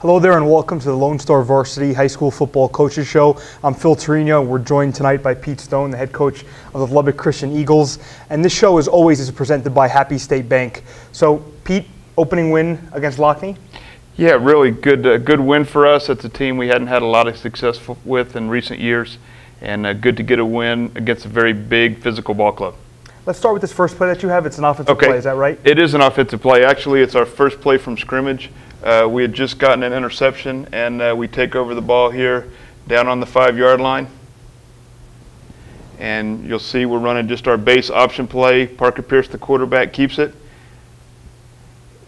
Hello there and welcome to the Lone Star Varsity High School Football Coaches Show. I'm Phil Torino and we're joined tonight by Pete Stone, the head coach of the Lubbock Christian Eagles. And this show, as always, is presented by Happy State Bank. So, Pete, opening win against Lockney? Yeah, really good win for us. It's a team we hadn't had a lot of success with in recent years, and good to get a win against a very big physical ball club. Let's start with this first play that you have. It's an offensive play, is that right? It is an offensive play. Actually, it's our first play from scrimmage. We had just gotten an interception, and we take over the ball here down on the 5-yard line. And you'll see we're running just our base option play. Parker Pierce, the quarterback, keeps it.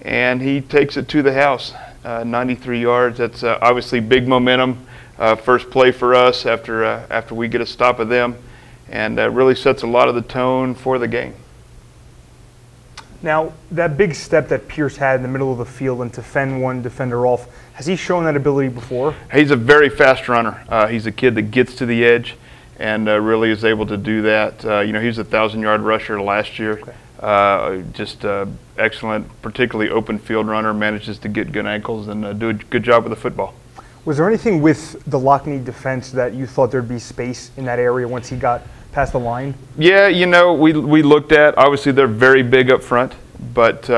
And he takes it to the house, 93 yards. That's obviously big momentum. First play for us after we get a stop of them. And really sets a lot of the tone for the game. Now, that big step that Pierce had in the middle of the field and to fend one defender off, has he shown that ability before? He's a very fast runner. He's a kid that gets to the edge and really is able to do that. He was a 1,000-yard rusher last year. Okay. Just excellent, particularly open field runner, manages to get good ankles and do a good job with the football. Was there anything with the Lockney defense that you thought there'd be space in that area once he got past the line? Yeah, we looked at, obviously they're very big up front, but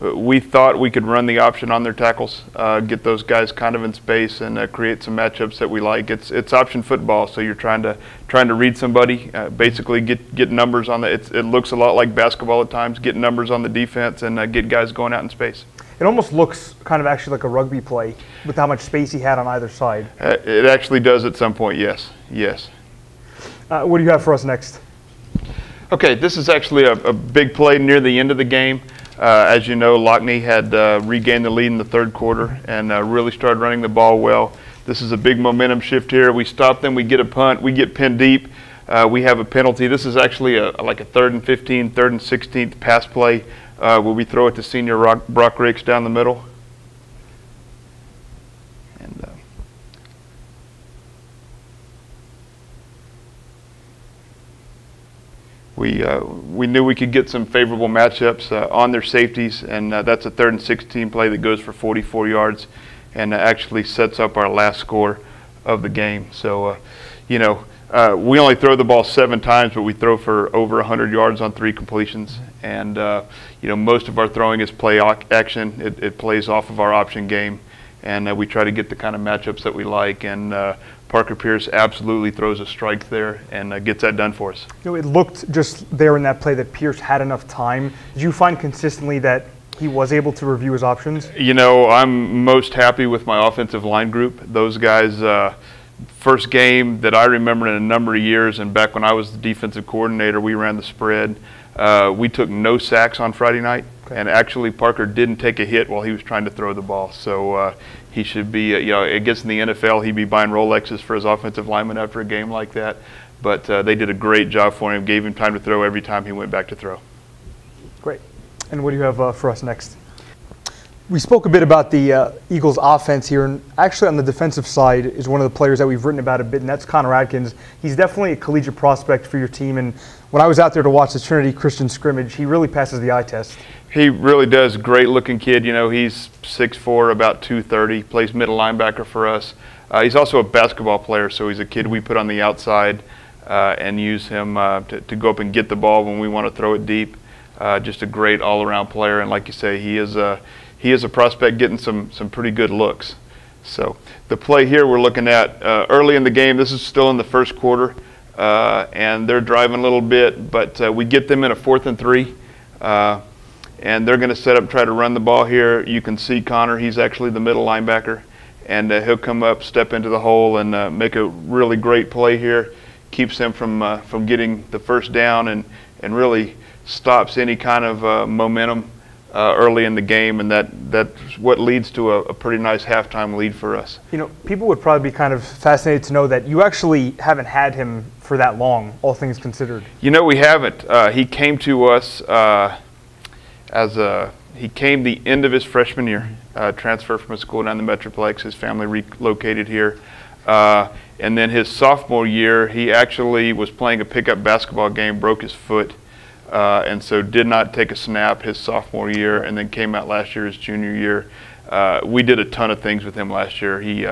we thought we could run the option on their tackles, get those guys kind of in space and create some matchups that we like. It's option football, so you're trying to read somebody, basically get numbers on the, it looks a lot like basketball at times, get numbers on the defense and get guys going out in space. It almost looks kind of actually like a rugby play with how much space he had on either side. It actually does at some point, yes. What do you have for us next? Okay, this is actually a big play near the end of the game. As you know, Lockney had regained the lead in the third quarter and really started running the ball well. This is a big momentum shift here. We stop them, we get a punt, we get pinned deep. We have a penalty. This is actually like a 3rd and 15, 3rd and 16th pass play where we throw it to senior Brock Rakes down the middle. And we knew we could get some favorable matchups on their safeties, and that's a 3rd and 16 play that goes for 44 yards and actually sets up our last score of the game. So, we only throw the ball 7 times, but we throw for over 100 yards on 3 completions. And, most of our throwing is play action. It plays off of our option game. And we try to get the kind of matchups that we like. And Parker Pierce absolutely throws a strike there and gets that done for us. It looked just there in that play that Pierce had enough time. Did you find consistently that he was able to review his options? I'm most happy with my offensive line group. Those guys, first game that I remember in a number of years, and back when I was the defensive coordinator, we ran the spread. We took no sacks on Friday night. Okay. And actually Parker didn't take a hit while he was trying to throw the ball. So he should be, I guess in the NFL he'd be buying Rolexes for his offensive linemen after a game like that. But they did a great job for him, gave him time to throw every time he went back to throw. Great. And what do you have for us next? We spoke a bit about the Eagles offense here, and actually on the defensive side is one of the players that we've written about a bit, and that's Connor Atkins. He's definitely a collegiate prospect for your team, and when I was out there to watch the Trinity Christian scrimmage, he really passes the eye test. He really does. Great looking kid. He's 6'4", about 230, plays middle linebacker for us. He's also a basketball player, so he's a kid we put on the outside and use him to go up and get the ball when we want to throw it deep. Just a great all-around player, and like you say, he is a prospect getting some pretty good looks. So the play here we're looking at early in the game, this is still in the first quarter, and they're driving a little bit, but we get them in a 4th and 3, and they're going to set up, try to run the ball here. You can see Connor, he's actually the middle linebacker, and he'll come up, step into the hole, and make a really great play here. Keeps them from getting the first down and really stops any kind of momentum early in the game, and that's what leads to a pretty nice halftime lead for us. People would probably be kind of fascinated to know that you actually haven't had him for that long, all things considered. We haven't. He came to us he came the end of his freshman year, transferred from a school down the Metroplex. His family relocated here. And then his sophomore year, he actually was playing a pickup basketball game, broke his foot, and so did not take a snap his sophomore year, and then came out last year, his junior year. We did a ton of things with him last year. He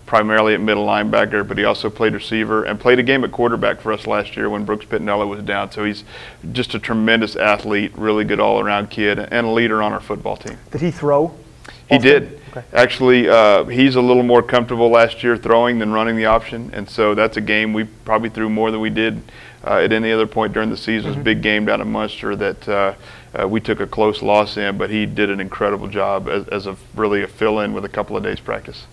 primarily at middle linebacker, but he also played receiver and played a game at quarterback for us last year when Brooks Pitnella was down. So he's just a tremendous athlete, really good all-around kid, and a leader on our football team. Did he throw? He did. Okay. Actually, he's a little more comfortable last year throwing than running the option, and so that's a game we probably threw more than we did at any other point during the season. It was a big game down in Munster that we took a close loss in, but he did an incredible job as really a fill-in with a couple of days practice.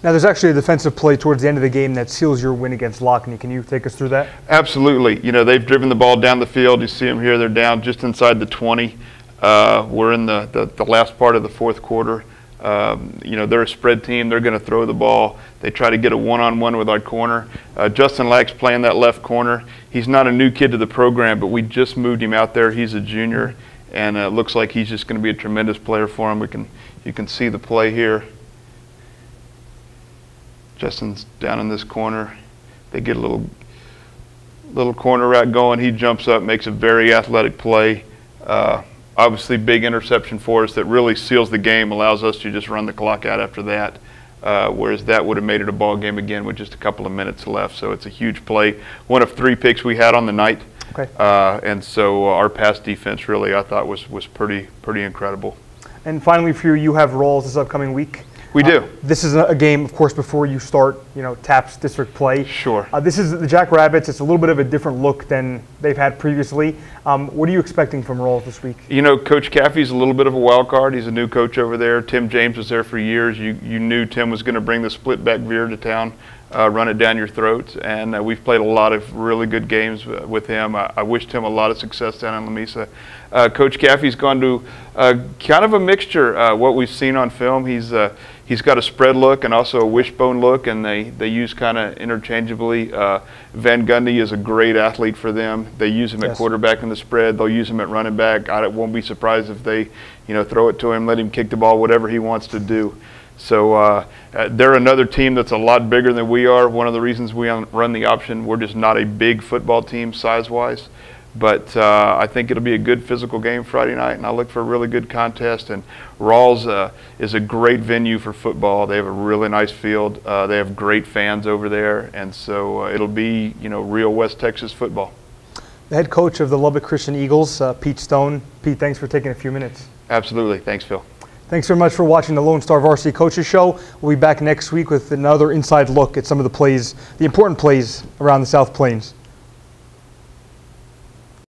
Now, there's actually a defensive play towards the end of the game that seals your win against Lockney. Can you take us through that? Absolutely. You know, they've driven the ball down the field. You see them here. They're down just inside the 20. We're in the last part of the fourth quarter. You know, they're a spread team. They're going to throw the ball. They try to get a one-on-one with our corner. Justin Lack's playing that left corner. He's not a new kid to the program, but we just moved him out there. He's a junior, and it looks like he's just going to be a tremendous player for him. You can see the play here. Justin's down in this corner. They get a little corner route going. He jumps up, makes a very athletic play. Obviously, big interception for us that really seals the game, allows us to just run the clock out after that, whereas that would have made it a ball game again with just a couple of minutes left. So it's a huge play. One of 3 picks we had on the night. Okay. And so our pass defense really, I thought, was pretty incredible. And finally for you, you have Rawls this upcoming week. We do. This is a game, of course, before you start, TAPS district play. Sure. This is the Jackrabbits. It's a little bit of a different look than they've had previously. What are you expecting from Rawls this week? You know, Coach Caffey's a little bit of a wild card. He's a new coach over there. Tim James was there for years. You knew Tim was going to bring the split back veer to town, run it down your throat, and we've played a lot of really good games with him. I wish Tim a lot of success down in Lamesa. Coach Caffey's gone to kind of a mixture. What we've seen on film, he's got a spread look and also a wishbone look, and they use kind of interchangeably. Van Gundy is a great athlete for them. They use him at quarterback in the spread. They'll use him at running back. I won't be surprised if they, throw it to him, let him kick the ball, whatever he wants to do. So they're another team that's a lot bigger than we are. One of the reasons we run the option, we're just not a big football team size-wise. But I think it'll be a good physical game Friday night, and I look for a really good contest. And Rawls is a great venue for football. They have a really nice field. They have great fans over there, and so it'll be, real West Texas football. The head coach of the Lubbock Christian Eagles, Pete Stone. Pete, thanks for taking a few minutes. Absolutely. Thanks, Phil. Thanks very much for watching the Lone Star Varsity Coaches Show. We'll be back next week with another inside look at some of the plays, the important plays around the South Plains.